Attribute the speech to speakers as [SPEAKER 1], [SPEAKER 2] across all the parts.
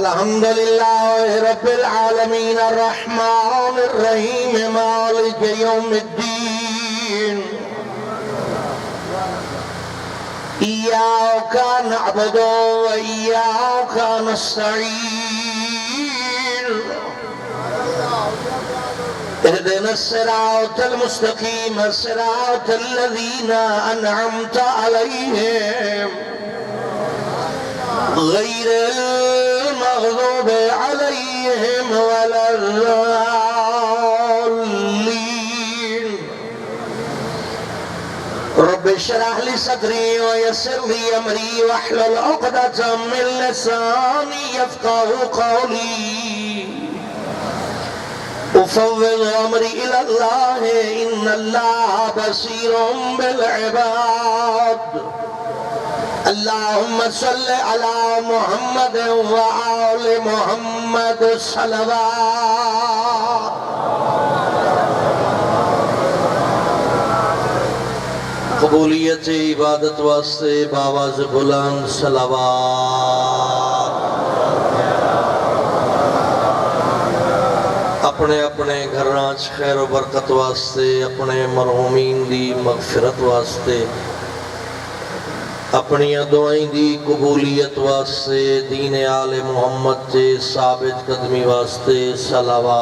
[SPEAKER 1] الحمد لله رب العالمين الرحمن الرحيم مالك يوم الدين إياك نعبد وإياك نستعين اهدنا الصراط المستقيم صراط الذين أنعمت عليهم غير المغضوب عليهم ولا الضالين رب اشرح لي صدري ويسر لي امري واحلل عقدة من لساني يفقهوا قولي أفوض أمري إلى الله إن الله بصير بالعباد اللهم صل على محمد وآل محمد صلوات قبولیت عبادت واسطے باواز بلند صلوات اپنے اپنے گھراں خیر و برکت واسطے اپنے مرحومین دی مغفرت واسطے اپنی دعائیں دی قبولیت واسطے دین آل محمد تے ثابت قدمی واسطے صلوات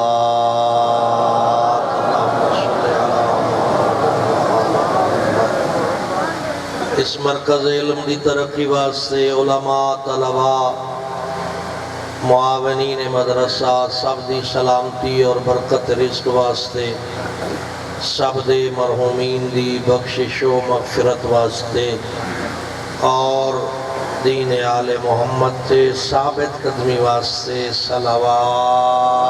[SPEAKER 1] اس مرکز علم دی ترقی واسطے علماء طلباء معاونین مدرسہ سب دی سلامتی اور برکت رزق واسطے سب دے مرحومین دی بخشش و مغفرت واسطے اور دین آل محمد تے ثابت قدمی واسطے صلوات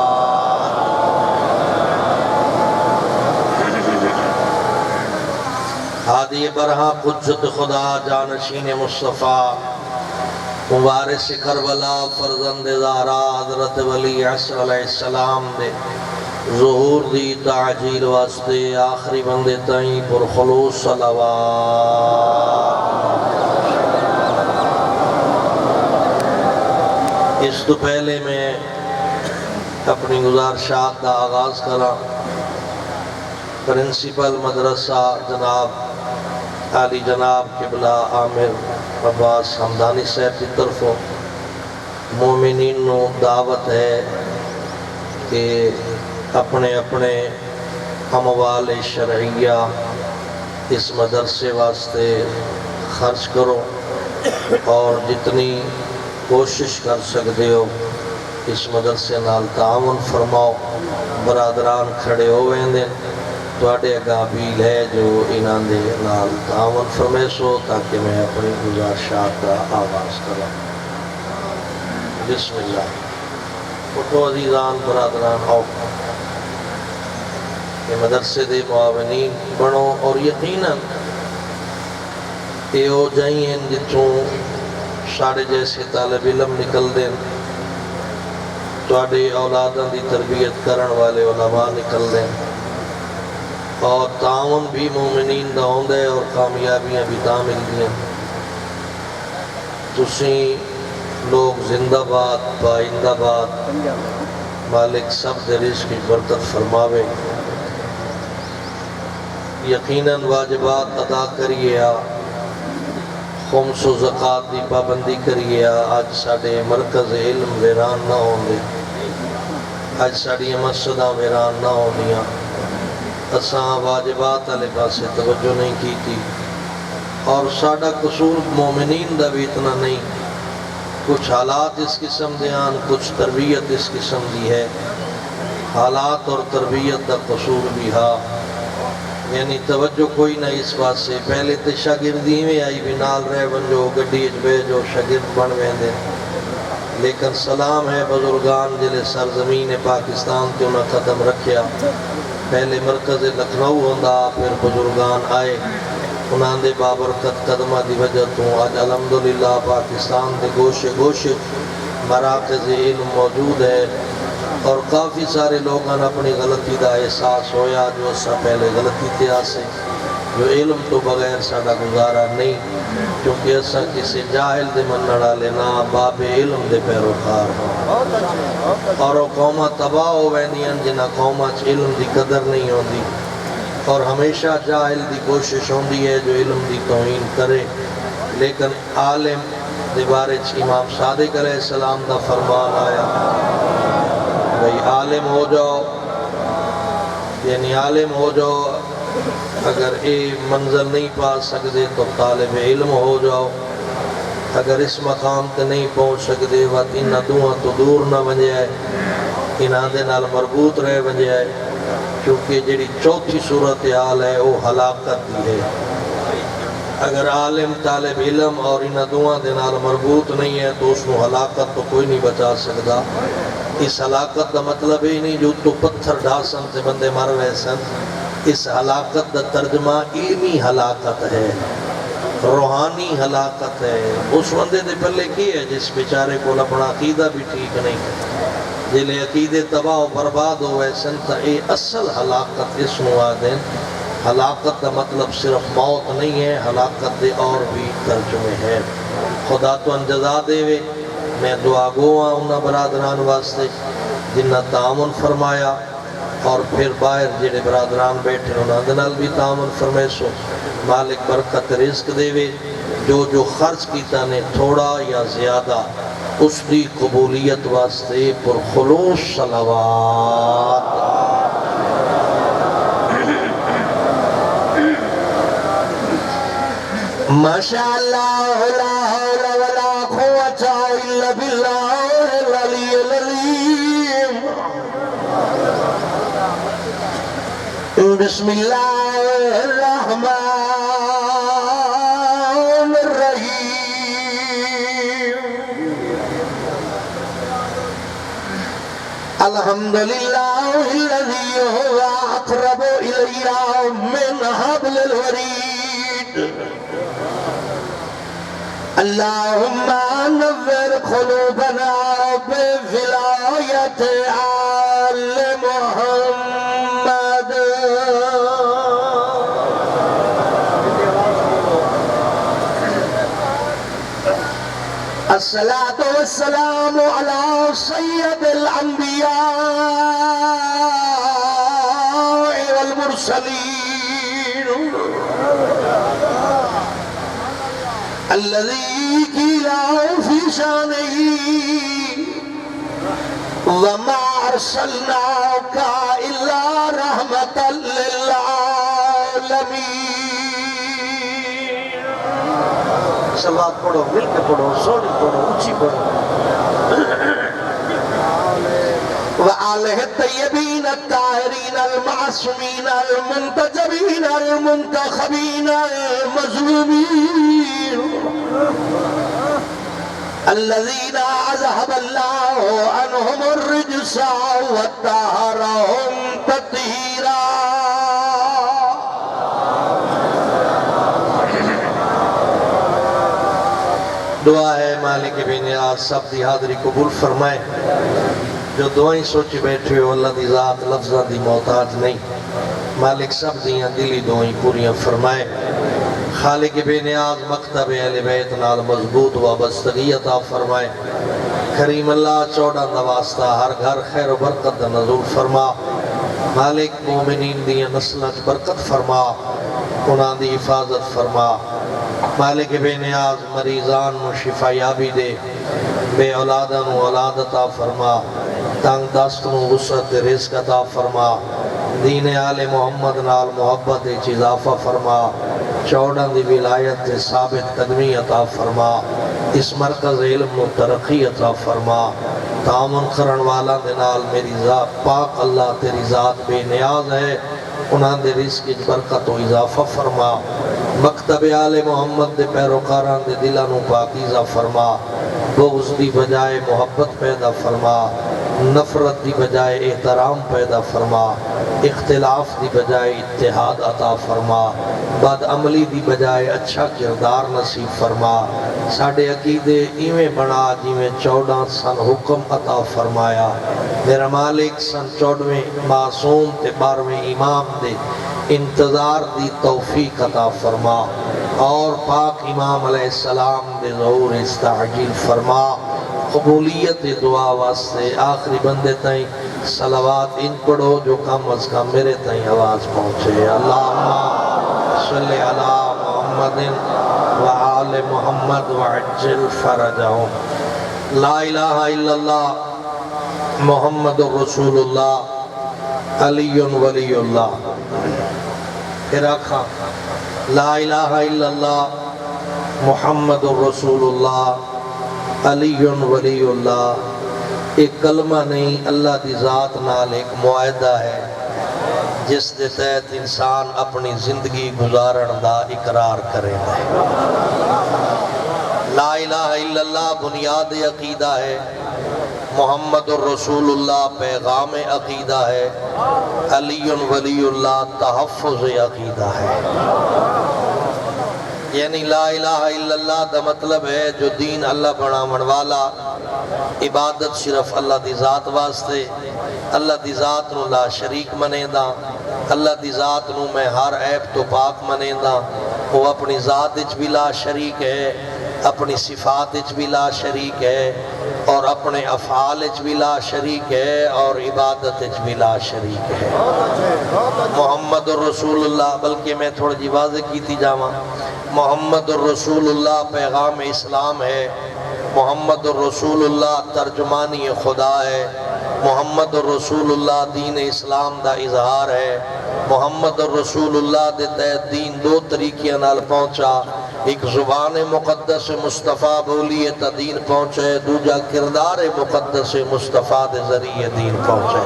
[SPEAKER 1] ہادی برہا قدرت خدا جانشین مصطفیٰ وارث کربلا فرزند زہرا حضرت ولی عصر علیہ السلام دے ظہور دی تعجیل واسطے آخری بندے تائیں پرخلوص صلوات اس تو پہلے میں اپنی گزارشات کا آغاز کرا پرنسپل مدرسہ جناب عالی جناب قبلہ عامر عباس حمدانی صاحب کی طرفوں مومنین نو دعوت ہے کہ اپنے اپنے اموال شرعیہ اس مدرسے واسطے خرچ کرو اور جتنی کوشش کر سکتے ہو اس مدرسے نال تعاون فرماؤ برادران کھڑے ہوئے ہیں تو اڈے اگاں بیل ہے جو انہاں دے نال تعاون فرمائے سو تاکہ میں اپنی گزارشات کا آغاز کروں بسم اللہ اٹھو عزیزان برادران آؤ یہ مدرسے دے معاونین بنو اور یقیناً یہ ہو جائیں جتوں ساڑھے جیسے طالب علم نکل دیں تو اڈے اولاداں دی تربیت کرن والے علماء نکل دیں اور تعاون بھی مومنین دا ہوندے اور کامیابیاں بھی تا ملدی ہیں تسی لوگ زندہ باد پائندہ باد مالک سب دے رزق کی برکت فرماوے یقیناً واجبات ادا کریے خمس و زکاة دی پابندی کریے آج ساڑھے مرکز علم ویران نہ ہوندے آج ساڑھی مسجدہ ویران نہ ہوندیاں اساں واجبات علی پاسے توجہ نہیں کی تھی اور ساڑھا قصور مومنین دا بھی اتنا نہیں کچھ حالات اس قسم دیان کچھ تربیت اس قسم دی ہے حالات اور تربیت دا قصور بھی ہاں یعنی توجہ کوئی نہ اس بات سے پہلے تے شاگردی میں آئی بھی نال رہ بنجو گڈی اجبے جو شاگرد بن ویندے لیکن سلام ہے بزرگان جلے سرزمین پاکستان تے انہاں قدم رکھیا پہلے مرکز لکھنؤ ہوندا پھر بزرگان آئے انہاں دے بابرکت قدمہ دی وجہ تو آج الحمدللہ پاکستان دے گوشے گوشے مراکز علم موجود ہے اور کافی سارے لوگاں اپنی غلطی دا احساس ہویا جو اس سے پہلے غلطی تھی آسے جو علم تو بغیر ساڈا گزارا نہیں، کیونکہ اساں کسی جاہل دے منن والے نہ باب علم دے پیروکار ہوں، اور وہ قوماں تباہ ہو ویندیاں جنہاں قوماں چ علم دی قدر نہیں ہوندی، اور ہمیشہ جاہل دی کوشش ہوندی ہے جو علم دی توہین کرے۔ لیکن عالم دے بارے چ امام صادق علیہ السلام دا فرمان آیا بھئی عالم ہو جاؤ، یعنی عالم ہو جاؤ، اگر اے منظر نہیں پا سکتے تو طالب علم ہو جاؤ، اگر اس مقام تے نہیں پہنچ سکتے وقت انہاں دوہاں تو دور نہ ونجائے، انہاں دے نال مربوط رہ ونجائے، کیونکہ جڑی چوتھی صورتحال ہے وہ ہلاکت دی ہے۔ اگر عالم طالب علم اور انہاں دوہاں دے نال مربوط نہیں ہے تو اس کو ہلاکت تو کوئی نہیں بچا سکتا۔ اس ہلاکت دا مطلب ہی نہیں جو تو پتھر ڈھاسن سے بندے مر ویسن، اس ہلاکت دا ترجمہ علمی ہلاکت ہے، روحانی ہلاکت ہے۔ اس بندے دے پلے کی ہے جس بیچارے کو اپنا عقیدہ بھی ٹھیک نہیں، جلے عقیدے تباہ و برباد ہو ویسن تا اے اصل ہلاکت اس نو آدیں۔ ہلاکت دا مطلب صرف موت نہیں ہے، ہلاکت دے اور بھی ترجمے ہیں۔ خدا تو انجزا دے وے، میں دعا گو انہاں برادران واسطے جنہاں تعاون فرمایا، اور پھر باہر جڑے برادران بیٹھے انہاں دے نال بھی تعاون فرمائے سو۔ مالک برکت رزق دے وے، جو خرچ کیتا نے تھوڑا یا زیادہ اس دی قبولیت واسطے پرخلوص صلوات۔ ماشاءاللہ لا حول ولا قوة الا باللہ العلی العظیم۔ بسم اللہ الرحمن الرحیم۔ الحمدللہ الذی هو اقرب الی من حبل الورید۔ اللہم نور قلوبنا بولایت آل محمد۔ الصلاة والسلام على سید الانبیاء والمرسلین الذي قيل في شانه وما أرسلناك إلا رحمة للعالمين۔ صلوات پڑھو، مل کے پڑھو، سوڑی پڑھو، اونچی پڑھو۔ وآلہ الطیبین الطاہرین المعصومین المنتجبین المنتخبین المظلومین الذین اذهب اللہ عنہم الرجس وطہرہم تطہیرا۔ دعا ہے مالک بے نیاز سب دی حاضری قبول فرمائے۔ جو دعائیں سوچی بیٹھے ہو اللہ دی ذات لفظہ دی محتاج نہیں، مالک سب دیاں دلی دعائیں پوریاں فرمائے۔ خالق بے نیاز مکتب اہل بیت نال مضبوط وابستگی عطا فرمائے۔ کریم اللہ 14 نواسطہ ہر گھر خیر و برکت نزول فرما۔ مالک مومنین دیاں نسلت برکت فرما، انہاں دی حفاظت فرما۔ مالک بے نیاز مریضان نو شفا یابی دے، بے اولاداں نو اولاد عطا فرما، تنگ دست نو وسعت رزق عطا فرما، دین آل محمد نال محبت اضافہ فرما، 14 دی ولایت ثابت قدمی عطا فرما، اس مرکز علم نو ترقی عطا فرما۔ تعاون کرن والا دے نال میری ذات پاک اللہ تیری ذات بے نیاز ہے، انہاں دے رزق برکت و اضافہ فرما۔ مکتب آل محمد دے پیروکاران دے دلہ نو پاکیزہ فرما، بغض دی بجائے محبت پیدا فرما، نفرت دی بجائے احترام پیدا فرما، اختلاف دی بجائے اتحاد عطا فرما، بد عملی دی بجائے اچھا کردار نصیب فرما۔ ساڑھے عقیدے ایویں بنا جیویں 14 سن حکم عطا فرمایا۔ میرا مالک سن 14ویں معصوم تے 12ویں امام دے انتظار دی توفیق عطا فرما اور پاک امام علیہ السلام دے ظہور استعجیل فرما قبولیت دعا واسطے آخری بندے تائیں صلوات ان پڑھو جو کم از کم میرے تائیں آواز پہنچے اللہم صلی علی محمد وآل محمد وعجل فرجہم لا الہ الا اللہ محمد رسول اللہ علی ولی اللہ پھر آکھا لا الہ الا اللہ محمد رسول اللہ علی ولی اللہ ایک کلمہ نہیں اللہ دی ذات نال ایک معاہدہ ہے جس دے تحت انسان اپنی زندگی گزارن دا اقرار کرے گا لا الہ الا اللہ بنیاد عقیدہ ہے محمد الرسول اللہ پیغام عقیدہ ہے علی ولی اللہ تحفظ عقیدہ ہے یعنی لا الہ الا اللہ دا مطلب ہے جو دین اللہ بناون والا عبادت صرف اللہ دی ذات واسطے اللہ دی ذات نو لا شریک منے دا اللہ دی ذات نو میں ہر عیب تو پاک منے دا وہ اپنی ذات اچ بھی لا شریک ہے اپنی صفات اچ بھی لا شریک ہے اور اپنے افعال اچ بھی لا شریک ہے اور عبادت اچ بھی لا شریک ہے محمد الرسول اللہ بلکہ میں تھوڑا جی واضح کیتی جاواں محمد الرسول اللہ پیغام اسلام ہے محمد الرسول اللہ ترجمانی خدا ہے محمد الرسول اللہ دین اسلام دا اظہار ہے محمد الرسول اللہ دے تحت دین دو طریقے نال پہنچا ایک زبان مقدس مصطفیٰ بولیے تا دین پہنچے دوجا کردار مقدس مصطفیٰ دے ذریعے دین پہنچے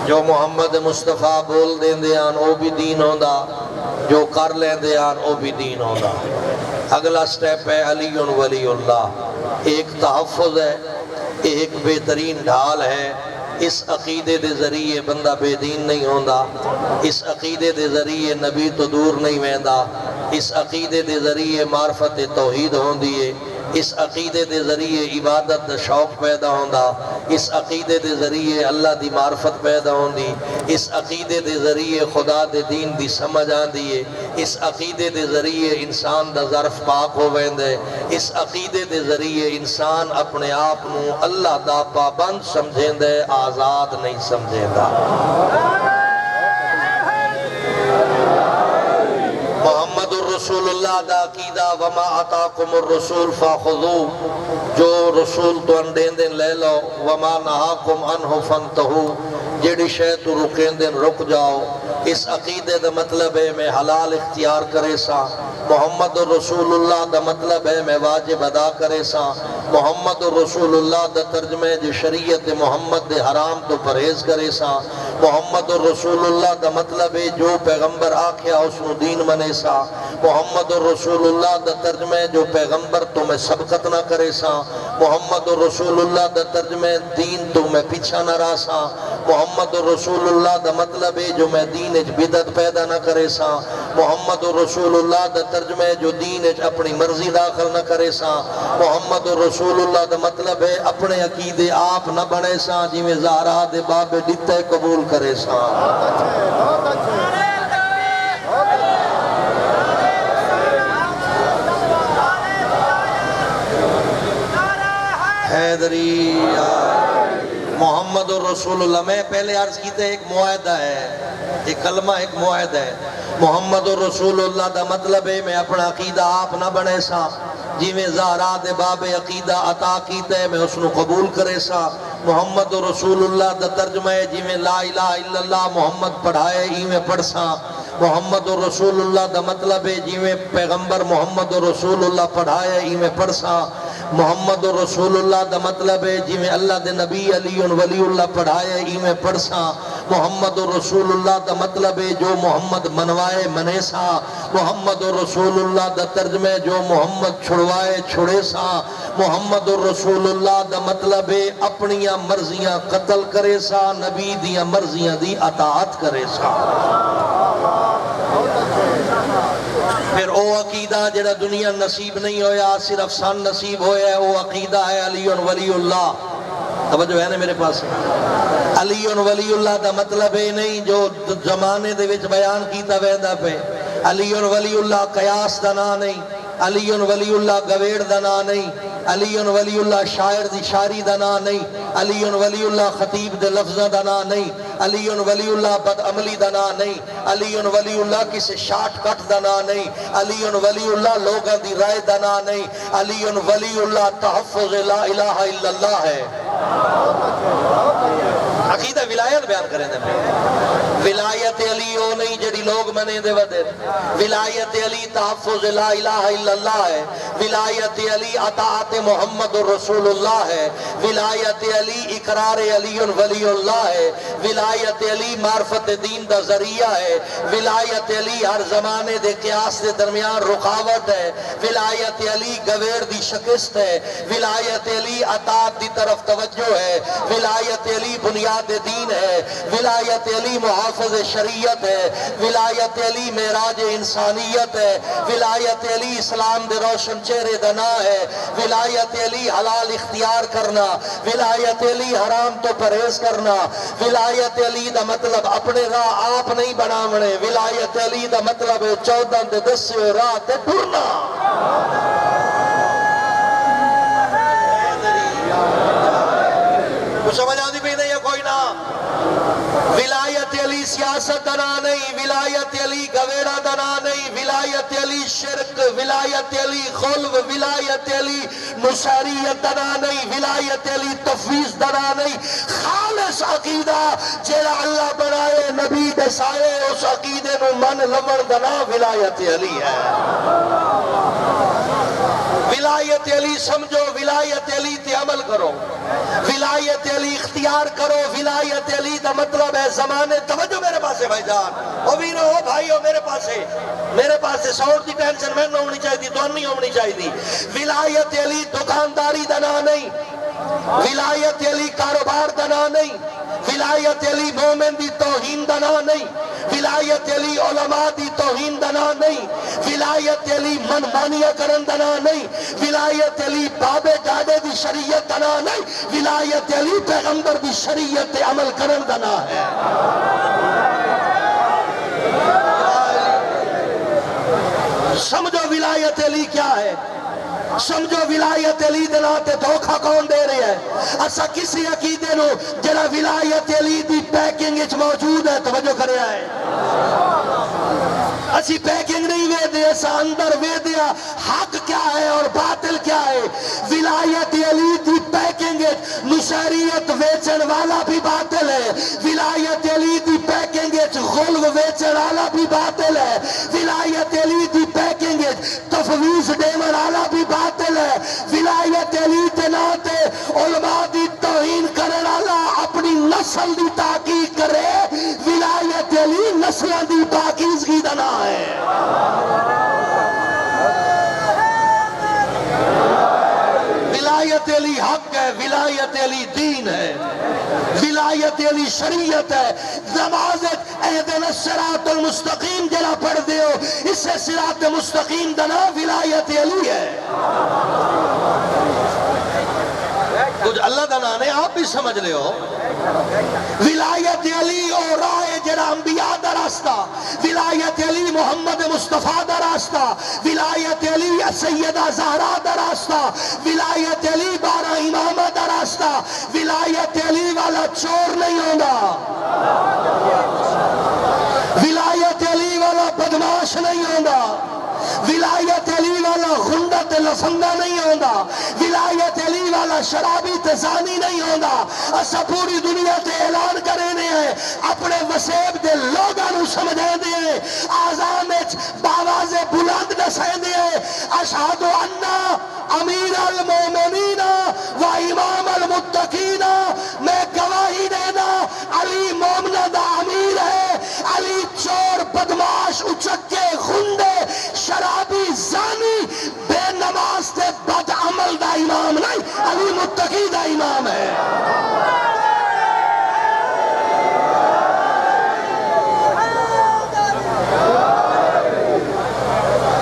[SPEAKER 1] جو محمد مصطفیٰ بول دیں دیان او بھی دین ہوندا جو کر لیں دیان او بھی دین ہوندا اگلا سٹیپ ہے علی ولی اللہ ایک تحفظ ہے ایک بہترین ڈھال ہے اس عقیدے دے ذریعے بندہ بے دین نہیں ہوندا اس عقیدے دے ذریعے نبی تو دور نہیں ویندا اس عقیدے دے ذریعے معرفت توحید ہوندی ہے اس عقیدے دے ذریعے عبادت دا شوق پیدا ہوندا اس عقیدے دے ذریعے اللہ دی معرفت پیدا ہوندی اس عقیدے دے ذریعے خدا دے دین دی سمجھ آندی ہے اس عقیدے دے ذریعے انسان دا ظرف پاک ہو ویندے اس عقیدے دے ذریعے انسان اپنے آپ نو اللہ دا پابند سمجھیں دے آزاد نہیں سمجھیں دا محمد الرسول اللہ دا عقیدہ وما آتاکم الرسول فاخذو جو رسول تو انڈین دن لے لو وما نہاکم عنہ فانتہو جیڑی شے تو رکین دن رک جاؤ اس عقیدے دا مطلب ہے میں حلال اختیار کرے سا محمد الرسول اللہ دا مطلب ہے میں واجب ادا کرے سا محمد الرسول اللہ دا ترجمہ جو شریعت محمد دے حرام تو پرہیز کرے سا محمد الرسول اللہ دا مطلب ہے جو پیغمبر آکھیا اس نو دین منے سا محمد الرسول اللہ دا ترجمہ جو پیغمبر تو میں سبقت نہ کرے سا محمد الرسول اللہ دا ترجمہ دین تو میں پیچھا نہ رہا سا محمد الرسول اللہ دا مطلب ہے جو میں دین اچ بدعت پیدا نہ کرے سا محمد الرسول اللہ دا ترجمہ جو دین اچ اپنی مرضی داخل نہ کرے سا محمد الرسول اللہ دا مطلب ہے اپنے عقیدے آپ نہ بنے سا جی میں زہرا دے باب ڈتے قبول کرے سا حیدری محمد الرسول اللہ میں پہلے عرض کی تھے ایک معاہدہ ہے ایک کلمہ ایک معاہدہ ہے محمد الرسول اللہ دا مطلب ہے میں اپنا عقیدہ آپ نہ بنے سا جی میں زہرا دے باب عقیدہ عطا کیتے ہیں میں اس نو قبول کرے سا محمد رسول اللہ دا ترجمہ ہے جی میں لا الہ الا اللہ محمد پڑھائے ہی میں پڑھ سا محمد رسول اللہ دا مطلب ہے جی میں پیغمبر محمد رسول اللہ پڑھائے ہی میں پڑھ سا محمد رسول اللہ دا مطلب ہے جی میں اللہ دے نبی علی ولی اللہ پڑھائے ہی میں پڑھ سا محمد رسول اللہ دا مطلب ہے جو محمد منوائے منے سا محمد رسول اللہ دا ترجمہ جو محمد چھڑوائے چھڑے سا محمد رسول اللہ دا مطلب ہے اپنیاں مرضیاں قتل کرے سا نبی دیاں مرضیاں دی اطاعت کرے سا پھر او عقیدہ جڑا دنیا نصیب نہیں ہویا صرف سن نصیب ہویا ہے وہ عقیدہ ہے علی ولی اللہ توجہ ہے نا میرے پاس علی ولی اللہ دا مطلب ہے نہیں جو زمانے دے وچ بیان کیتا ویندا پے. علی ولی اللہ قیاس دا نام نہیں. علی ولی اللہ گویڑ دا نام نہیں. علی ولی اللہ شاعر دی شاعری دا نام نہیں. علی ولی اللہ خطیب دے لفظاں دا نام نہیں. علی ولی اللہ بد عملی دا نام نہیں. علی ولی اللہ کسی شارٹ کٹ دا نام نہیں. علی ولی اللہ لوگاں دی رائے دا نام نہیں. علی ولی اللہ تحفظ لا الہ الا اللہ ہے. عقیدہ ولایت بیان کریں دے. ولایت علی او نہیں جڑی لوگ منے دے ودے. ولایت علی تحفظ لا الہ الا اللہ ہے. ولایت علی اطاعت محمد رسول اللہ ہے. ولایت علی اقرار علی ولی اللہ ہے. ولایت علی معرفت دین دا ذریعہ ہے. ولایت علی ہر زمانے دے قیاس دے درمیان رکاوٹ ہے. ولایت علی گویر دی شکست ہے. ولایت علی اطاعت دی طرف توجہ ہے. ولایت علی بنیاد دین ہے. ولایت علی محافظ شریعت ہے. ولایت علی معراج انسانیت ہے. ولایت علی اسلام دے روشن چہرے دنا ہے. ولایت علی حلال اختیار کرنا. ولایت علی حرام تو پرہیز کرنا. ولایت علی دا مطلب اپنے راہ آپ نہیں بناونے. ولایت علی دا مطلب 14 دے 10 راہ تے ٹرنا. کچھ سمجھ آتی بھی نہیں ہے کوئی نہ. ولایت علی سیاست دنا نہیں. ولایت علی گویڑا دنا نہیں. ولایت علی شرک. ولایت علی خلو. ولایت علی نصیریت دنا نہیں. ولایت علی تفویض دنا نہیں. خالص عقیدہ جیڑا اللہ بنائے نبی دے سائے اس عقیدے نو من لمن دنا ولایت علی ہے. ولایت علی سمجھو. ولایت علی تے عمل کرو. ولایت علی اختیار کرو. ولایت علی دا مطلب ہے زمانے. توجہ میرے پاسے بھائی جان. او ویرو او بھائیو میرے پاسے سور دی ٹینشن میں نہ ہونی چاہیے. تو نہیں ہونی چاہیے. ولایت علی دکانداری دا نام نہیں. ولایت علی کاروبار دا نام نہیں. ولایت علی مومن دی توہین دا نام نہیں. ولایت علی علماء دی توہین دا نام نہیں. ولایت علی منمانیہ کرن دا نام نہیں. ولایت علی بابے ڈاڈے دی شریعت دا نام نہیں. ولایت علی پیغمبر دی شریعت تے عمل کرن دا نام ہے. سمجھو ولایت علی کیا ہے. سمجھو ولایت علی دے ناتے دھوکھا کون دے رہے ہیں. اسا کسی عقیدے نو جڑا ولایت علی دی پیکنگ وچ موجود ہے توجہ کرے آئے. اسی پیکنگ نہیں وے دے. اسا اندر وے دیا حق کیا ہے اور باطل کیا ہے. ولایت علی دی پیکنگ وچ نصیریت ویچن والا بھی باطل ہے. ولایت علی دی پیکنگ وچ غلو ویچن والا بھی باطل ہے. ولایت علی دی پیکنگ وچ تفویض دیون والا بھی باطل ہے. ولایت علی تے ناتے علماء دی توہین کرن والا اپنی نسل دی تحقیق کرے. ولایت علی نسلاں دی پاکیزگی دا نام ہے. ولایت علی حق ہے. ولایت علی دین ہے. ولایت علی شریعت ہے. نماز اہدنا الصراط المستقیم جلا پڑھ دیو اس سے صراط مستقیم دنا ولایت علی ہے. کچھ اللہ دا نام ہے آپ بھی سمجھ لے ہو. ولایت علی اور رائے جڑا انبیاء دا راستہ. ولایت علی محمد مصطفیٰ دا راستہ. ولایت علی سیدہ زہرا دا راستہ. ولایت علی 12 امامہ دا راستہ. ولایت علی والا چور نہیں ہوگا. ولایت علی والا بدماش نہیں ہوگا. ولایت علی والا غنڈہ تے لفنگا نہیں ہوگا. ولایت علی والا شرابی تے زانی نہیں ہوگا. اسا پوری دنیا تے اعلان کرنے ہیں اپنے وسیب دے لوگاں نو سمجھے دے. آزان وچ باواز بلند نسے دے. اشہد ان امیر المومنین و امام المتقین. میں گواہی دینا علی مومنہ دا امیر ہے. علی چور بدماش اچکے غنڈے شرابی زانی بے نماز تے بد عمل دا امام نہیں. علی متقی دا امام ہے.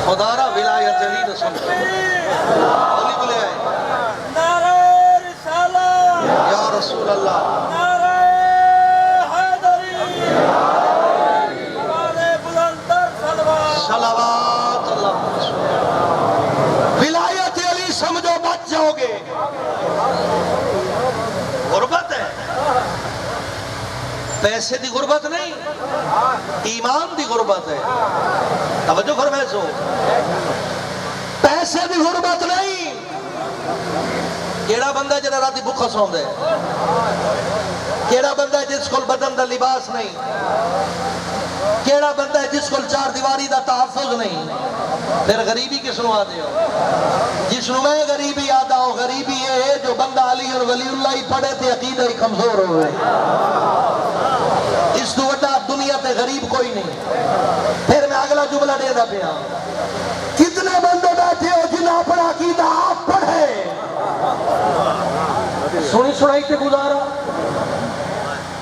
[SPEAKER 1] خدا را ولایت علی نہ سمجھو. علی بلے آئے.
[SPEAKER 2] نعرہ رسالہ
[SPEAKER 1] یا رسول اللہ.
[SPEAKER 2] نعرہ
[SPEAKER 1] پیسے دی غربت نہیں، ایمان دی غربت ہے. توجہ فرمائے سو، پیسے دی غربت نہیں. کیڑا بندہ جڑا راتی بھوکا سوندا ہے؟ کیڑا بندہ جس کو بدن دا لباس نہیں؟ کیڑا بندہ ہے جس کو چار دیواری دا تحفظ نہیں؟ پھر غریبی کس نو آدے ہو؟ جس نو میں غریبی آدھا ہو، غریبی یہ ہے جو بندہ علی اور ولی اللہ ہی پڑھے تھے عقیدہ ہی کمزور ہو گئے. اس تو وڈا دنیا تے غریب کوئی نہیں. پھر میں اگلا جملہ دے دا پیا، کتنے بندے بیٹھے ہو جنہاں اپنا عقیدہ آپ پڑھے، سنی سنائی تے گزارا،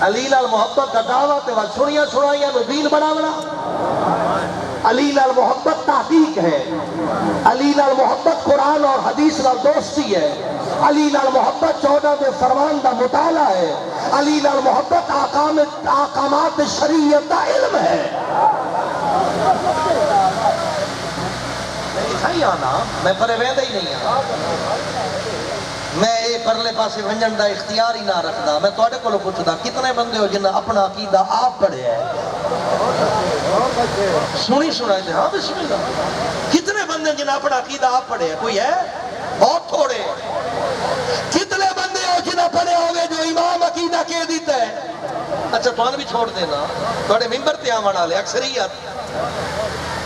[SPEAKER 1] علی نال محبت کا دعویٰ تے وقت سنیاں سنائیاں نو دین بناونا. علی نال محبت تحقیق ہے، علی نال محبت قرآن اور حدیث نال دوستی ہے، علی نال محبت 14 دے فرمان دا مطالعہ ہے، علی نال محبت احکامات شریعت دا علم ہے. میں پرے ویندہ ہی نہیں ہاں، میں اے پرلے پاسے ونجن دا اختیار ہی نہ رکھدا. میں توڑے کو پوچھدا کتنے بندے ہو جنہاں اپنا عقیدہ آپ پڑھے ہے؟ سنی سنائے تھے، ہاں بسم اللہ. کتنے بندے جنہاں اپنا عقیدہ آپ پڑھے ہے؟ کوئی ہے؟ بہت تھوڑے. کتنے بندے ہو جنہاں پڑھے ہوگے جو امام عقیدہ کہہ دیتا ہے؟ اچھا تو بھی چھوڑ دینا، توڑے ممبر تے آوان والے اکثریت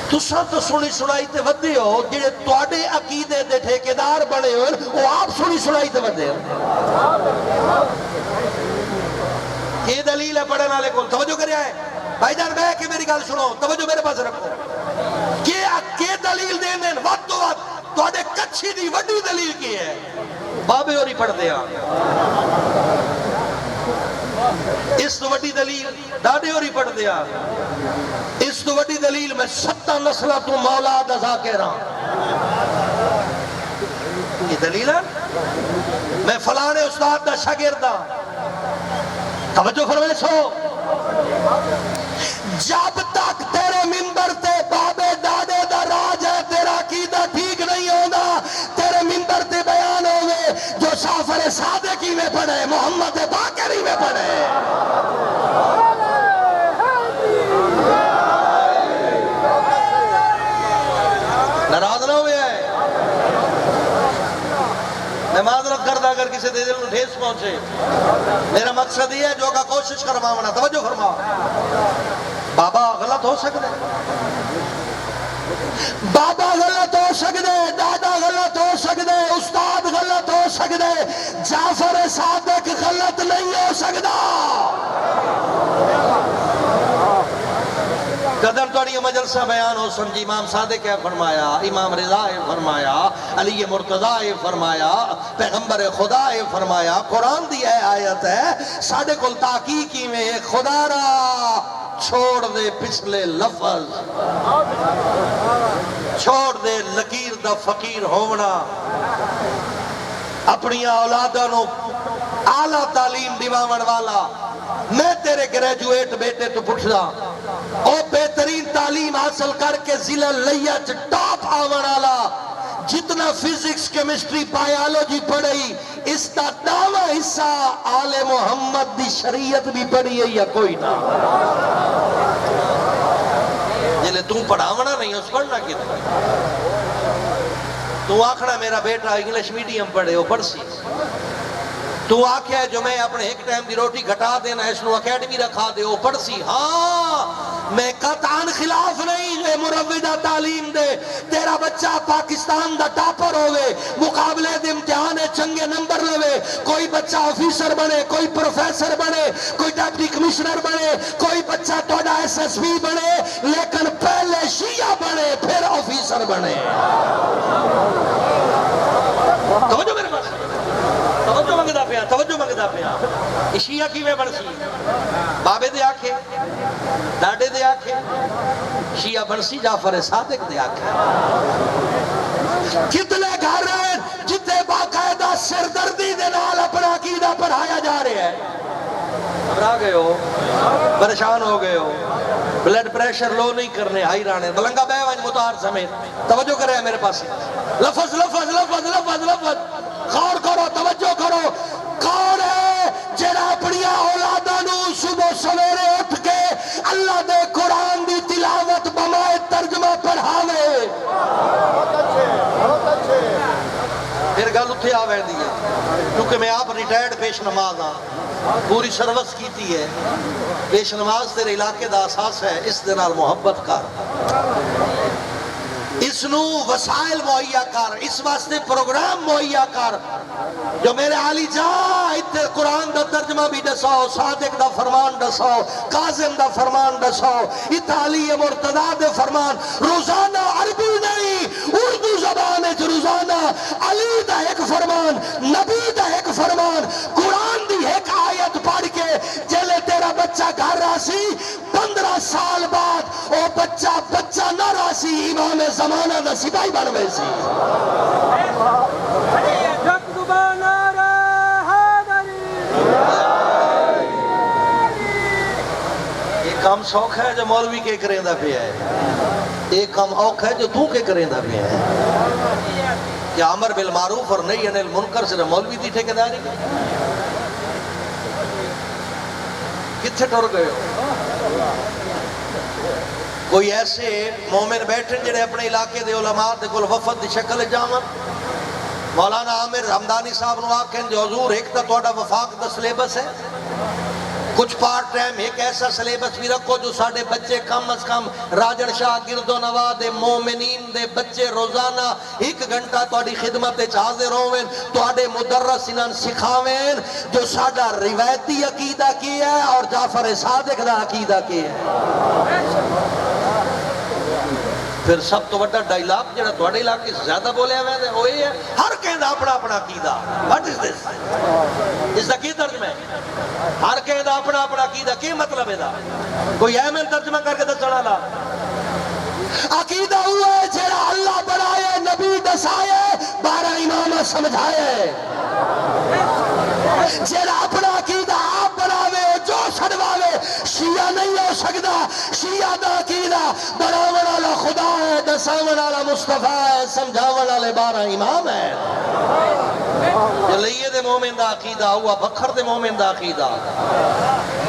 [SPEAKER 1] تساں تو سنی سنائی تے ودے ہو، جڑے تواڈے عقیدے دے ٹھیکیدار بنے ہو وہ آپ سنی سنائی تے ودے ہو. یہ دلیل ہے پڑھنے والے کو. توجہ کریا ہے بھائی جان، میں کہ میری گل سنو، توجہ میرے پاس رکھو. کہ دلیل دین دین وقت تو وقت تواڈے کچھی دی وڈی دلیل کی ہے؟ بابے اور ہی پڑھ دیا. اس تو وڈی دلیل ڈاڈے اور ہی پڑھ دیا. اس تو وڈی دلیل میں 7 نسلہ تو مولا دا ذاکر ہاں. یہ دلیل ہے میں فلانے استاد دا شاگرد ہاں. توجہ فرمائے سو، جب تک تیرے ممبر تے بابے دادے دا راج ہے تیرا عقیدہ ٹھیک نہیں ہوگا. تیرے ممبر تے بیان ہوگے جو جعفر صادق ہی میں پڑھے، محمد باقر ہی میں پڑھے. ناراض نہ ہوئے ہے؟ میں معذرت کردہ اگر کسی دل میں ٹھیس پہنچے. میرا مقصد یہ ہے جو کا کوشش کروانا. توجہ فرما، بابا غلط ہو سکتے، بابا غلط ہو سکتے، دادا غلط ہو سکتے، استاد غلط ہو سکتے، جعفر صادق غلط نہیں ہو سکتا. قدر توڑی مجلسہ بیان ہو سمجھی. امام صادق ہے فرمایا، امام رضا ہے فرمایا، علی مرتضیٰ ہے فرمایا، پیغمبر خدا ہے فرمایا. قرآن دی ہے آیت ہے، صادق التحقیقی میں خدا را چھوڑ دے پچھلے لفظ، چھوڑ دے لکیر دا فقیر ہونا. اپنی اولادوں نو اعلیٰ تعلیم دیواون والا. میں تیرے گریجویٹ بیٹے تو پوچھدا او بہترین تعلیم حاصل کر کے ضلع لیا ٹاپ آون والا، جتنا فزکس کیمسٹری بایولوجی پڑھی اس کا دعویٰ حصہ آل محمد دی شریعت بھی پڑھی ہے یا کوئی نہ؟ جلے تم پڑھاونا نہیں اس پڑھنا کتنا. تو آکھنا میرا بیٹا انگلش میڈیم پڑھے، وہ پڑھ سی. تو آکھیا ہے جو میں اپنے ایک ٹائم دی روٹی گھٹا دینا اس نو اکیڈمی رکھا دے، وہ پڑھ سی. ہاں میں قطعاً خلاف نہیں ہے مروجہ تعلیم دے. تیرا بچہ پاکستان دا ٹاپر ہوئے، مقابلے دے امتحان چنگے نمبر لوے، کوئی بچہ آفیسر بنے، کوئی پروفیسر بنے، کوئی ڈیپٹی کمشنر بنے، کوئی بچہ توڑا ایس ایس پی بنے، لیکن پہلے شیعہ بنے پھر آفیسر بنے. توجہ میرے پاس، توجہ منگدا پیا، توجہ منگدا پیا. شیعہ کی میں بن سی؟ بابے دے آکھے، ڈاڈے دے آکھے. شیعہ بن سی جعفر صادق دے آکھے. کتنے گھر ہیں جتے باقاعدہ سردردی دے نال اپنا عقیدہ پڑھایا جا رہے ہیں. گھبرا گئے ہو، پریشان ہو گئے ہو، بلڈ پریشر لو نہیں کرنے، ہائی رانے بلنگا بے وانج متار سمیت. توجہ کرے میرے پاس، لفظ لفظ لفظ لفظ لفظ غور کرو، توجہ کرو. کون ہے جڑا اپنی اولاداں نو صبح
[SPEAKER 2] سویرے اٹھ کے اللہ دے قرآن دی تلاوت بمائے ترجمہ پڑھاوے.
[SPEAKER 1] پھر گل اتھے آ ویندی ہے کیونکہ میں آپ ریٹائرڈ پیش نماز ہاں پوری سروس کیتی ہے. پیش نماز تیرے علاقے دا اساس ہے اس دے نال محبت کر اس نو وسائل مہیا کر اس واسطے پروگرام مہیا کر جو میرے علی جا اتنے قرآن دا ترجمہ بھی دساؤ صادق دا فرمان دساؤ قاسم دا فرمان دساؤ علی مرتضیٰ دے فرمان روزانہ عربی نہیں اردو زبان روزانہ علی دا ایک فرمان نبی دا ایک فرمان قرآن دی ایک آیت پڑھ کے جلے تیرا بچہ گھر راسی 15 سال بعد او بچہ نہ راسی امام زمانہ دا سپاہی بنوے سی. ایک کام سوکھ ہے جو مولوی کے کریں دا پہ ہے ایک کام اوکھ ہے جو تو کے کریں دا پہ ہے. کیا عمر بالمعروف اور نہیں انل منکر صرف مولوی دی ٹھیکیداری کتھے ٹر گئے ہو؟ کوئی ایسے مومن بیٹھن جڑے اپنے علاقے دے علماء دے کل وفد دی شکل جامن مولانا عامر حمدانی صاحب نو آکھیں جو حضور ایک تا توڑا وفاق دا سلیبس ہے کچھ پارٹ ٹائم ایک ایسا سلیبس بھی رکھو جو ساڑھے بچے کم از کم راجن شاہ گرد و نواہ دے مومنین دے بچے روزانہ 1 گھنٹہ توڑی خدمت حاضر ہوئیں توڑے مدرس انہاں سکھاویں جو ساڑھا روایتی عقیدہ کی ہے اور جعفر صادق دا عقیدہ کی ہے. پھر سب تو بڑا ڈائلاگ جڑا توڑے علاقے سے زیادہ بولے ہوئے ہیں وہی ہے ہر کہندہ اپنا اپنا عقیدہ. What is this؟ اس دا کی ترجمہ ہے؟ ہر کہندہ اپنا اپنا عقیدہ کی مطلب ہے دا؟ کوئی ایمن ترجمہ کر کے دسنا لا. عقیدہ ہوا ہے جڑا اللہ بڑھائے نبی دسائے 12 امامہ سمجھائے. جڑا اپنا عقیدہ آپ بڑھاوے جو سڑواوے شیعہ نہیں ہو سکتا. شیعہ دا عقیدہ بڑھاوے والا خدا ہے دساوے والا مصطفیٰ ہے سمجھاوے والے 12 امام ہے. جو لئیے دے مومن دا عقیدہ ہوا بکھر دے مومن دا عقیدہ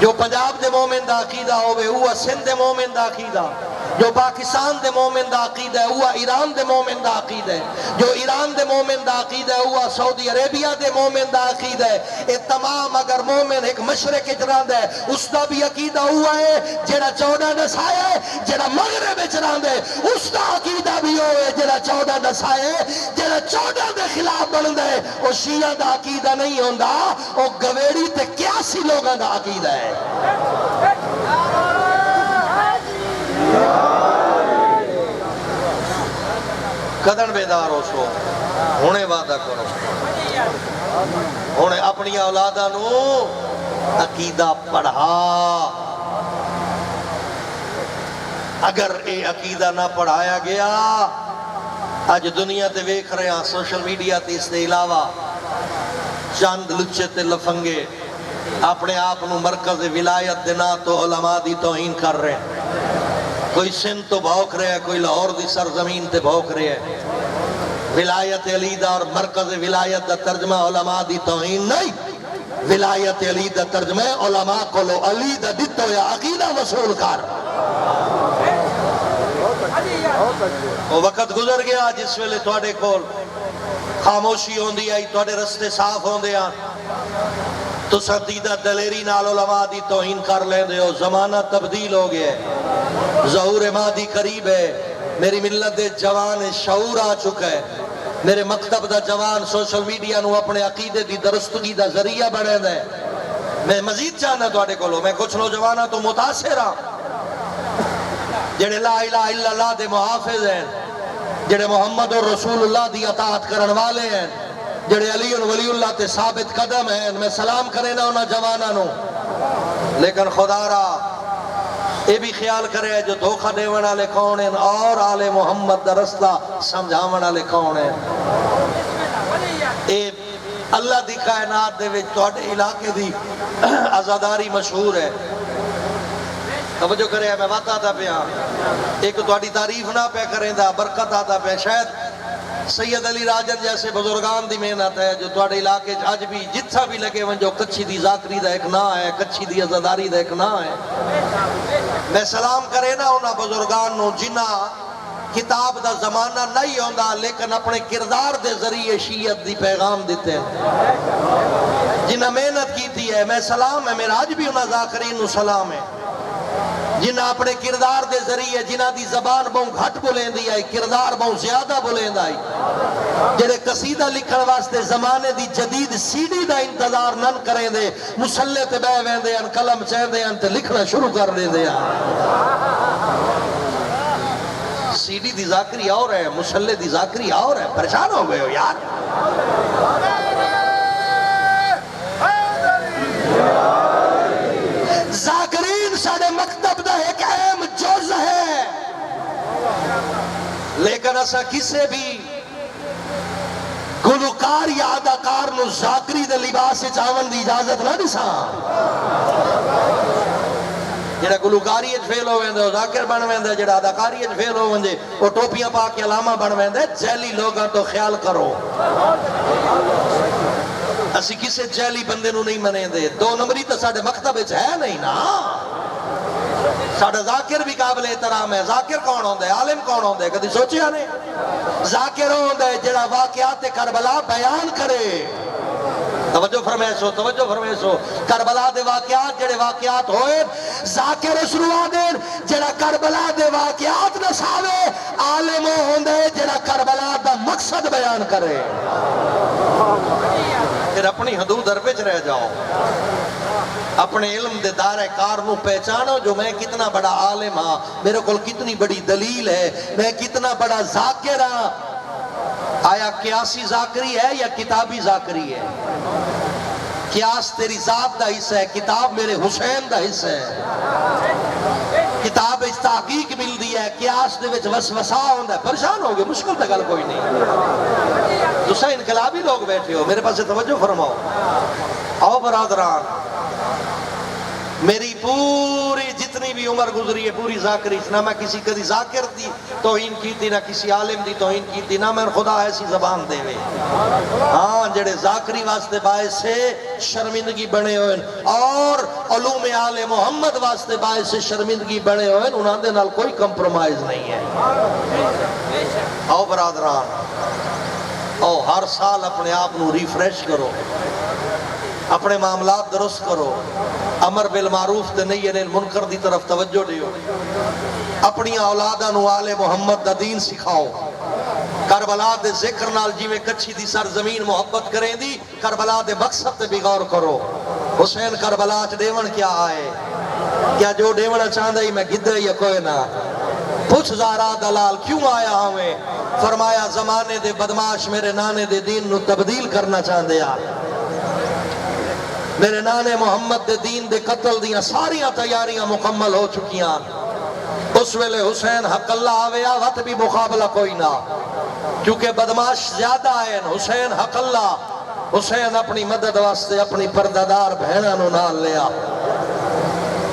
[SPEAKER 1] جو پنجاب دے مومن دا عقیدہ ہوئے ہوا سندھ دے مومن دا عقیدہ جو پاکستان دے مومن دا عقیدہ ہے ہوا ایران دے مومن دا عقیدہ ہے جو ایران دے مومن دا عقیدہ ہے ہوا سعودی عربیہ دے مومن دا عقیدہ ہے. یہ تمام اگر مومن ایک مشرق اجراند ہے اس دا بھی عقیدہ ہوا ہے جڑا 14 نسائے ہے جڑا مغرب اجراند ہے اس دا عقیدہ بھی ہوئے جڑا 14 نسائے ہے جڑا 14 دے خلاف بلند ہے وہ شیعہ دا عقیدہ نہیں ہوندہ وہ گویڑی تے 81 لوگاں دا عقیدہ ہے. قدر بیدار ہو سو ہونے وعدہ کرو ہونے اپنی اولادہ نو عقیدہ پڑھا. اگر اے عقیدہ نہ پڑھایا گیا آج دنیا تے ویکھ رہے ہیں سوشل میڈیا تے اس دے علاوہ چند لچے تے لفنگے اپنے آپ نو مرکز ولایت دینا تو علماء دی توہین کر رہے ہیں. کوئی سندھ تو بھوک رہے ہے کوئی لاہور دی سرزمین تے بھوک رہے ہے. ولایت علی دا اور مرکز ولایت دا ترجمہ علماء دی توہین نہیں. ولایت علی دا ترجمہ علماء کو لو علی دا دتو یا عقیدہ وصول کر. وہ وقت گزر گیا جس ویلے توڑے کول خاموشی ہوندی آئی توڑے رستے صاف ہوندے آن تو سدیدہ دلیری نال علماء دی توہین کر لیں دے ہو. زمانہ تبدیل ہو گیا ہے ظہور مہدی قریب ہے. میری ملت دے جوان شعور آ چکا ہے. میرے مکتب دا جوان سوشل میڈیا نو اپنے عقیدے دی درستگی دا ذریعہ بڑھے دے. میں مزید چاہنا توڑے کو لو میں کچھ نوجوانہ تو متاثر ہاں جڑے لا الہ الا اللہ دے محافظ ہیں جڑے محمد اور رسول اللہ دی اطاعت کرن والے ہیں جڑے علی ولی اللہ تے ثابت قدم ہیں. میں سلام کرے نا انہاں جواناں نو لیکن خدا را یہ بھی خیال کرے جو دھوکہ دیون والے کون ہیں اور آل محمد دا رستہ سمجھاون والے کون ہیں. اے اللہ دی کائنات دے وچ تواڈے علاقے دی عزاداری مشہور ہے. توجہ کرے میں بتاتا پیا ایک تہاڈی تعریف نہ پہ کریں دا برکت آتا پہ شاید سید علی راجن جیسے بزرگان دی محنت ہے جو تہاڈے علاقے اج بھی جتھا بھی لگے ون جو کچھی دی ذاکری دا ایک نا ہے کچھی دی عزاداری دا ایک نا ہے میں سلام کرے نا انہاں بزرگان نو جنہ کتاب دا زمانہ نہیں ہوندا لیکن اپنے کردار دے ذریعے شیعت دی پیغام دیتے ہیں جنہ محنت کی تھی ہے میں سلام ہے میرا آج بھی انہاں ذاکرین نو سلام ہے جنہ اپنے کردار دے ذریعے جنہ دی زبان بہوں گھٹ بولیں دی آئی کردار بہوں زیادہ بولیں دی آئی جنہیں قصیدہ لکھن واسطے زمانے دی جدید سی ڈی دا انتظار نن کریں دے مسلح تے بے وین دے ان قلم چین دے ان تے لکھنا شروع کر دے دے سی ڈی دی ذاکری اور ہے مسلح دی ذاکری اور ہے پریشان ہو گئے ہو یار ذاکرین ساڑے مکتب دا ایک اہم جز ہے لیکن اسا کسے بھی گلوکار یا اداکار نو ذاکری دے لباس سے چاون دی اجازت نہ دیسا جڑا گلوکاری اچ فیل ہو ویندے ذاکر بن ویندے جڑا اداکاری اچ فیل ہو ویندے او ٹوپیاں پا کے علامہ بن ویندے جیلی لوگاں تو خیال کرو اسی کسے جیلی بندے نو نہیں منے دے دو نمبری تو ساڑھے مکتب اچ ہے نہیں نا ساڑھا ذاکر بھی قابل احترام ہے ذاکر کون ہوندے عالم کون ہوندے کدھی سوچیا نہیں ذاکر ہوندے جڑا واقعات کربلا بیان کرے توجہ فرمیسو کربلا دے واقعات جڑے واقعات ہوئے ذاکر شروع دین جڑا کربلا دے واقعات نساوے عالم ہوندے جڑا کربلا دا مقصد بیان کرے پھر اپنی حدود درپچ رہ جاؤ اپنے علم دے دائرہ کار نو پہچانو جو میں کتنا بڑا عالم ہاں میرے کول کتنی بڑی دلیل ہے میں کتنا بڑا ذاکر ہاں آیا قیاسی ذاکری ہے یا کتابی ذاکری ہے قیاس تیری ذات دا حصہ ہے کتاب میرے حسین دا حصہ ہے کتاب اس تحقیق مل دی ہے قیاس دے وچ وسوسہ ہوندا ہے پریشان ہو گئے مشکل تے گل کوئی نہیں دوسرے انقلابی لوگ بیٹھے ہو میرے پاس توجہ فرماؤ آؤ برادران میری پوری جتنی بھی عمر گزری ہے پوری ذاکری نہ میں کسی کدی ذاکر دی توہین کی تھی نہ کسی عالم دی توہین کی تھی نہ میں خدا ایسی زبان دے وے ہاں جڑے ذاکری واسطے باعث سے شرمندگی بنے ہوئے اور علوم آل محمد واسطے باعث سے شرمندگی بنے ہوئے انہاں دے نال کوئی کمپرومائز نہیں ہے آؤ برادران آؤ ہر سال اپنے آپ نو ریفریش کرو اپنے معاملات درست کرو امر بالمعروف تے نہی عن المنکر دی طرف توجہ دیو اپنی اولاداں نو آل محمد دا دین سکھاؤ کربلا دے ذکر نال جیویں کچھی دی سرزمین محبت کریں دی کربلا دے مقصد تے بھی غور کرو حسین کربلا چ دیون کیا آئے کیا جو دیونا چاہندا ہی میں گدھے یا کوئی نہ پوچھ زارا دلال کیوں آیا ہمیں فرمایا زمانے دے بدماش میرے نانے دے دین نو تبدیل کرنا چاہندے آ میرے نانے محمد دے دین دے قتل دیاں ساریاں تیاریاں مکمل ہو چکیاں اس ویلے حسین حق اللہ آویا وقت بھی مقابلہ کوئی نہ کیونکہ بدماش زیادہ آئے حسین حق اللہ حسین اپنی مدد واسطے اپنی پردادار بہنہ نو نال لیا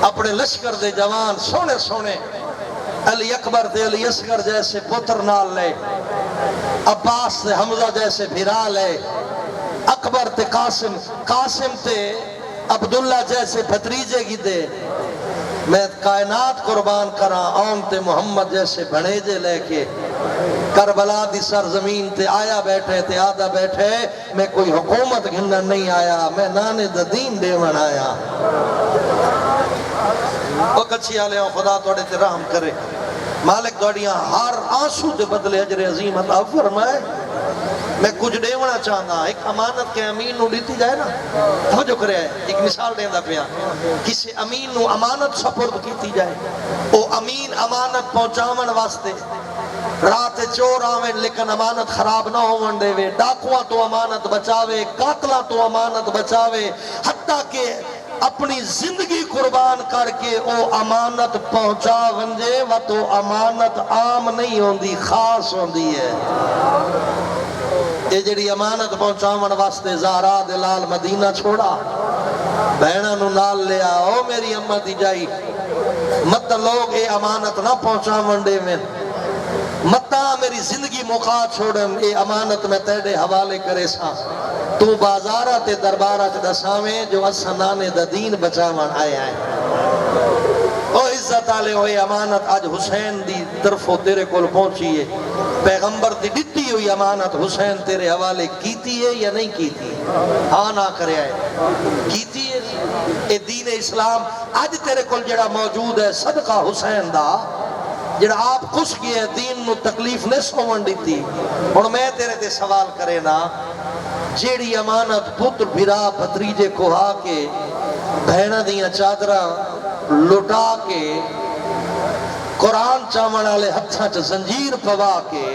[SPEAKER 1] اپنے لشکر دے جوان سونے سونے علی اکبر تے علی اصغر جیسے پتر نال لے عباس تے حمزہ جیسے بھرا لے اکبر تے قاسم تے عبداللہ جیسے بھتریجے کی دے میں کائنات قربان کراں آن تے محمد جیسے بھنیجے لے کے کربلا دی سرزمین تے آیا بیٹھے تے آدھا بیٹھے میں کوئی حکومت گھنن نہیں آیا میں نانے دا دین دیون آیا وہ کچھی آلے ہوں خدا توڑے تے رحم کرے مالک دوڑیاں ہر آنسو دے بدلے اجر عظیم عطا فرمائے میں کچھ دیونا چاہنا ایک امانت کے امین نو لیتی جائے نا توجہ کرے ایک مثال دیندہ پیا کسی امین نو امانت سپرد کیتی جائے او امین امانت پہنچامن واسطے رات چور آویں لیکن امانت خراب نہ ہون دے وے ڈاکواں تو امانت بچاوے قاتلاں تو امانت بچاوے حتیٰ کہ اپنی زندگی قربان کر کے او امانت پہنچا ونجے و تو امانت عام نہیں ہوندی خاص ہوندی ہے یہ جڑی امانت پہنچاون واسطے زہرا دلال مدینہ چھوڑا بہنا نو نال لیا او میری اماں دی جائی مت لوگ اے امانت نہ پہنچا منڈے میں متا میری زندگی مقا چھوڑن اے امانت میں تیڑے حوالے کرے سا تو بازارہ تے دربارہ تے دساویں جو اسنانے دا دین بچاون آئے آئے او عزت آلے ہوئے امانت آج حسین دی طرفوں تیرے کول پہنچی ہے پیغمبر دی ڈٹی ہوئی امانت حسین تیرے حوالے کیتی ہے یا نہیں کیتی ہے ہاں نہ کرے آئے کیتی ہے اے دین اسلام آج تیرے کول جڑا موجود ہے صدقہ حسین دا جڑا آپ خوش کیے دین نو تکلیف نہیں سوون دیتی اور میں تیرے تے سوال کرے نا جیڑی امانت پتر بھرا بھتریجے کو آ کے بہنہ دیاں چادرہ لٹا کے قرآن چاون والے ہتھاں چ زنجیر پوا کے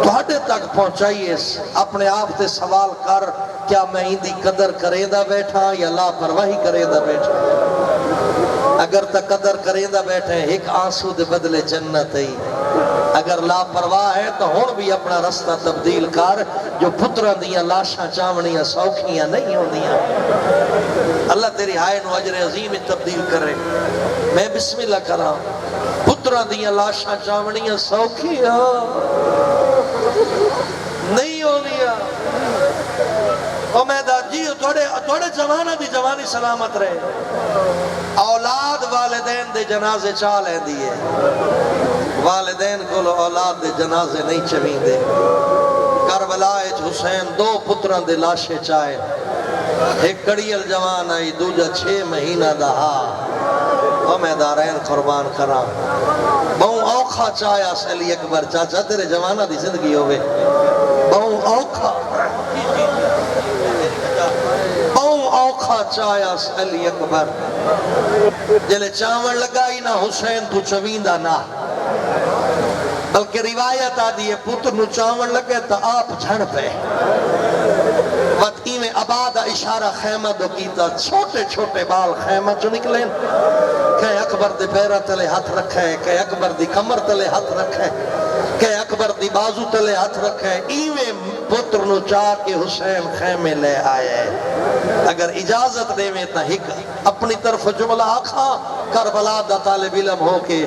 [SPEAKER 1] تواڈے تک پہنچائیے اپنے آپ تے سوال کر کیا میں ان دی قدر کرے دا بیٹھا یا لاپرواہی کرے دا بیٹھا اگر تا قدر کرے دا بیٹھے ایک آنسو دے بدلے جنت ہے اگر لاپرواہ ہے تو ہون بھی اپنا رستہ تبدیل کر جو پتران دیاں لاشاں چاونیاں سوکھیاں نہیں ہوندیاں اللہ تیری ہائے نو اجر عظیم تبدیل کرے میں بسم اللہ کرا پتران دیاں لاشاں چاونیاں سوکھیاں نہیں ہوندیاں او میں دا جی توڑے جوانہ دی جوانی سلامت رہے اولاد والدین دے جنازے چاہ لیں دیئے والدین کو اولاد دے جنازے نہیں چویں دے کربلا حسین دو پتران دے لاشے چاہے ایک کڑیل جوان آئی دوجہ 6 مہینہ دہا او میں دارین قربان کرا بہوں اوکھا چاہیا سیلی اکبر چاچا تیرے جوانہ دی زندگی ہوئے بہوں اوکھا چاہیا سیلی اکبر جلے چاون لگائی نہ حسین تو چویندہ نہ بلکہ روایت آدھی ہے پتر نو چاون لگے تا آپ جھڑ پہ وقتی میں عبادہ اشارہ خیمہ دو کیتا چھوٹے چھوٹے بال خیمہ جو نکلیں کہ اکبر دی پیرہ تلے ہاتھ رکھے کہ اکبر دی کمر تلے ہاتھ رکھے کہ اکبر دی بازو تلے ہاتھ رکھے ایویں پتر نو چاہ کے حسین خیمے لے آئے اگر اجازت دے میں تا ہک اپنی طرف جملہ آکھا کربلا دا طالب علم ہو کے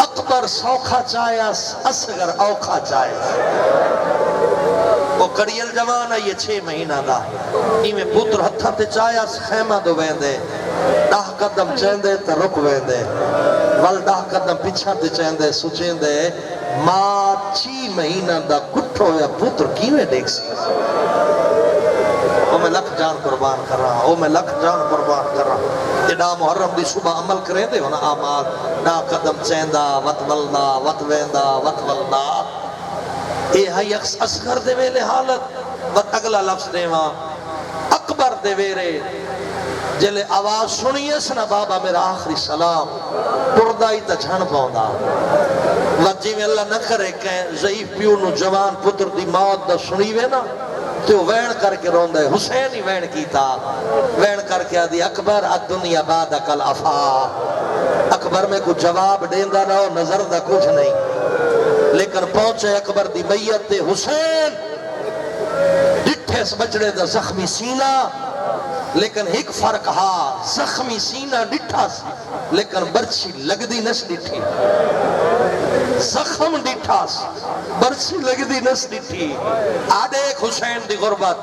[SPEAKER 1] اکبر سوکھا چاہیا اصغر اوکھا چاہیا وہ کڑیل جوان ہے یہ 6 مہینہ دا ایمیں پتر ہتھا تے چاہیا خیمہ دو ویندے 10 قدم چیندے تے رک ویندے ول 10 قدم پچھا تے چیندے سچیندے ماں 6 مہینہ دا کٹھو یا پتر کیویں دیکھ سی او میں لکھ جان قربان کر رہا او میں لکھ جان قربان کر رہا تیڑا محرم دی صبح عمل کریں دے ہونا آمال نا قدم چیندہ وط ولنا وط ویندہ وط ولنا اے ہائی اصغر دے ویلے حالت وط اگلا لفظ دے ماں اکبر دے ویرے جلے آواز سنیے سنا بابا میرا آخری سلام پردائی تا جھن پاؤندا وط جی میں اللہ نہ کرے کہ ضعیف پیونو جوان پتر دی موت دا سنیوے نا تو وین کر کے روندہ ہے حسین ہی وین کی تھا وین کر کے آدھی اکبر الدنیا بعد کل افا اکبر میں کچھ جواب دیندہ نہ ہو نظر دا کچھ نہیں لیکن پہنچے اکبر دی بیعت تے حسین ڈٹھے اس بچڑے دا زخمی سینہ لیکن ایک فرق ہا زخمی سینہ ڈٹھا سی لیکن برچی لگ دی نس ڈٹھی زخم ڈٹھا سی برچی لگ دی نس ڈٹھی آدھے ایک حسین دی غربت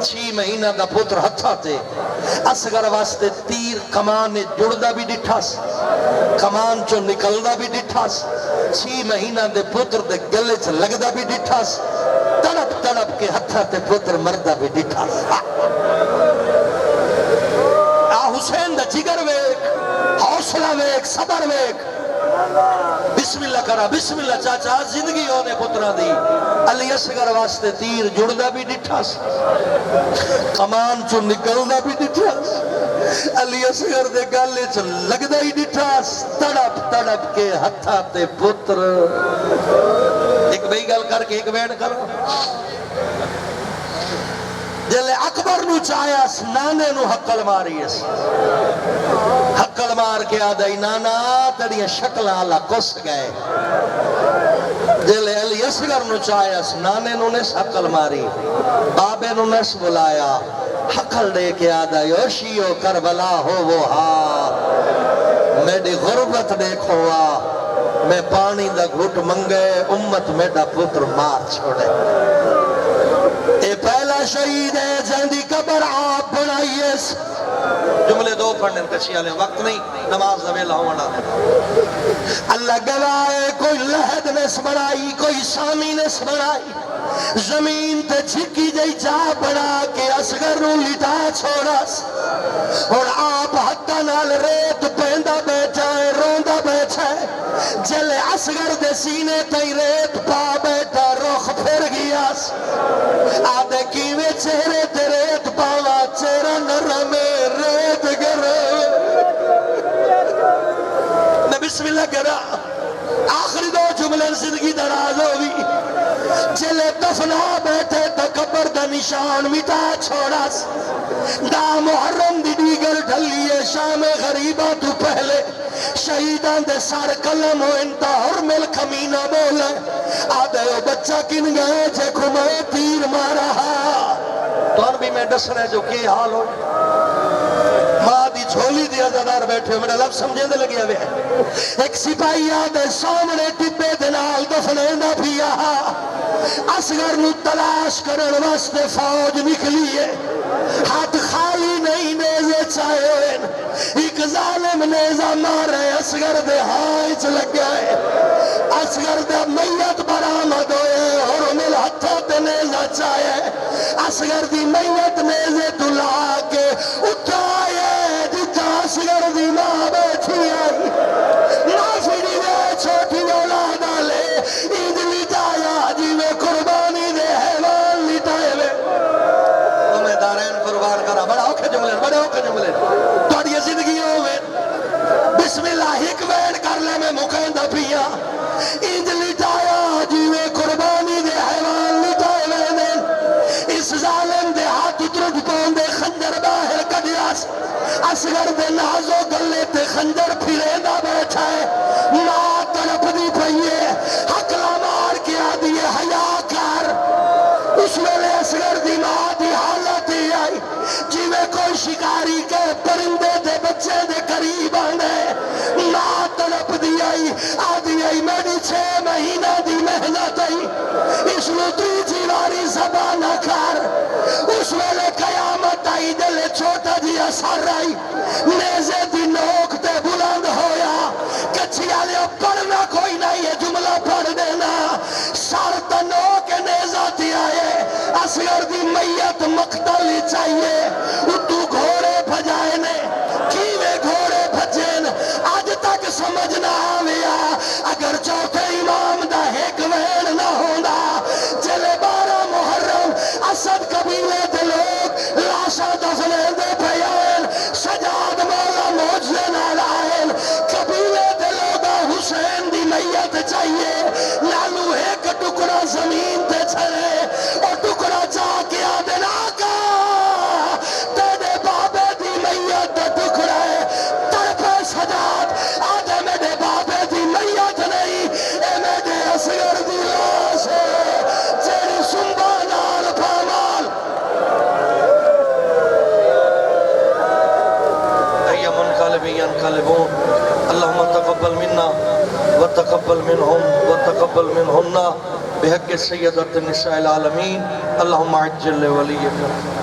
[SPEAKER 1] 6 مہینہ دا پتر ہتھا تے اصغر واسطے تیر کمان جڑدہ بھی ڈٹھا سی کمان چو نکلدہ بھی ڈٹھا سی 6 مہینہ دے پتر دے گلے چ لگدہ بھی ڈٹھا سی تڑپ تڑپ کے ہتھا تے پتر مردہ بھی ڈٹھا سی حسین دا جگر ویک حوصلہ ویک صبر ویک بسم اللہ کرا بسم اللہ چاچا زندگی ہونے پترہ دی علی اصغر واسطے تیر جڑدہ بھی ڈٹھا سی کمان چو نکلدہ بھی ڈٹھا سی علی اصغر دے گالے چو لگدہ ہی ڈٹھا سی تڑپ تڑپ کے ہتھا تے پتر ایک بھئی گل کر کے ایک بیڑ کرو جلے اکبر نو چاہیاس نانے نو حقل ماریس حقل مار کے آدھائی نانا تڑیاں شکل آلہ کس گئے جلے علی اصغر نو چاہیاس نانے نو نس حقل ماری بابے نو نس بلایا حقل دے کے آدھا یوشیو کربلا ہو وہ ہاں میری غربت دیکھو میں پانی دا گھٹ منگے امت میڈا پتر مار چھوڑے اے پہلا شہید ہے جہندی قبر آپ بنائیے جملے دو پڑھنے کچھی والے وقت نہیں نماز دا ویلا ہونا اللہ گواہ ہے کوئی لہد نس بنائی کوئی سامی نس بنائی زمین تے جھکی جائی جا بنا کے اصغر نو لٹا چھوڑا اور آپ حتہ نال ریت پہندہ بیٹھا ہے روندہ بیٹھا ہے جلے اصغر دے سینے تے ریت پا بیٹھا رخ پھر گیا آدھے کیوے چہرے تے ریت پاوا چہرہ نرم ریت گرے میں بسم اللہ کرا آخری دو جملے زندگی دراز ہوئی جلے دفنا بیٹھے تکبر دا نشان مٹا چھوڑا دا محرم دی دیگر ڈھلیے شام غریبہ تو پہلے شہیدان دے سار کلم و انتا حرمل کمینہ بولے آدھے بچہ کن گئے جے کھمائے تیر مارا تو ان بھی میں ڈسنے جو کی حال ہو ماں دی جھولی دی عزادار بیٹھے ہو میرا لفظ سمجھے دے لگیا ہوئے ایک سپاہی آدھے سامنے ٹپے دنال دفنے نہ بھی آہا اصغر نو تلاش کرن واسطے فوج نکلی ہے ہاتھ خالی نہیں نیزے چاہے ہوئے ایک ظالم نیزہ مارے اصغر دے ہائچ لگ گئے اصغر دے میت برآمد ہوئے اور مل ہتھوں تے نیزہ چاہے اصغر دی میت نیزے دلا کے اٹھائے جتا اصغر دی ماں بیٹھی آئی نافری میں چھوٹی اولاد آلے عید لٹایا جی میں قربانی دے حیوان لٹائے وے تمہیں دارین قربان کرا بڑا اوکھے جملے توڑی زندگی ہوئے بسم اللہ ایک وین کر لے میں مقیندہ پیا عید لٹایا جی میں قربانی دے حیوان لٹائے وے دین اس ظالم دے ہاتھ اترد پاؤں دے خنجر باہر کڑیاس اصغر دے نازو گلے تے خنجر پھرے دا بیٹھا ہے ماں طرف دی پہیے حقلہ مار کے آدھیے حیاء کر اس میں لے اصغر دی ماں دی حالت ہی آئی جی میں کوئی شکاری کے پرندے دے بچے دے قریب آنے ماں طرف دی آئی آدھی آئی میری 6 مہینہ دی محنت آئی اس میں تیجی واری زبانہ کر اس میں لے قیامت آئی دلے چھوٹا جی اثر آئی نیزے دی نوک تے بلند ہویا کچھی آلے پڑھنا کوئی نہیں یہ جملہ پڑھ دینا سار تنو کے نیزہ تی آئے اصغر دی میت مقتل چاہیے اتو گھوڑے بھجائے نے کیوے گھوڑے بھجین آج تک سمجھنا آویا اگر چوتھے امام دا ایک وین نہ ہونا جلے 12 محرم اسد قبیلے دے لوگ لاشا دفنے دے پیائن سجاد مولا موجزے نالائن قبیلے دے لوگا حسین دی میت چاہیے لالو ایک ٹکڑا زمین تے چھڑے اور ٹکڑا جا کے آدھے آقا تیرے بابے دی میت ٹکڑا ہے طرف سجاد آدھے میرے بابے دی میت نہیں اے میرے اصغر دی لاش ہے جیڑی سنبا نال پامال ایا منقلبی ينقلبون اللهم تقبل منا وتقبل منهم وتقبل منهن بحق سيدة النساء العالمين اللهم عجل لوليك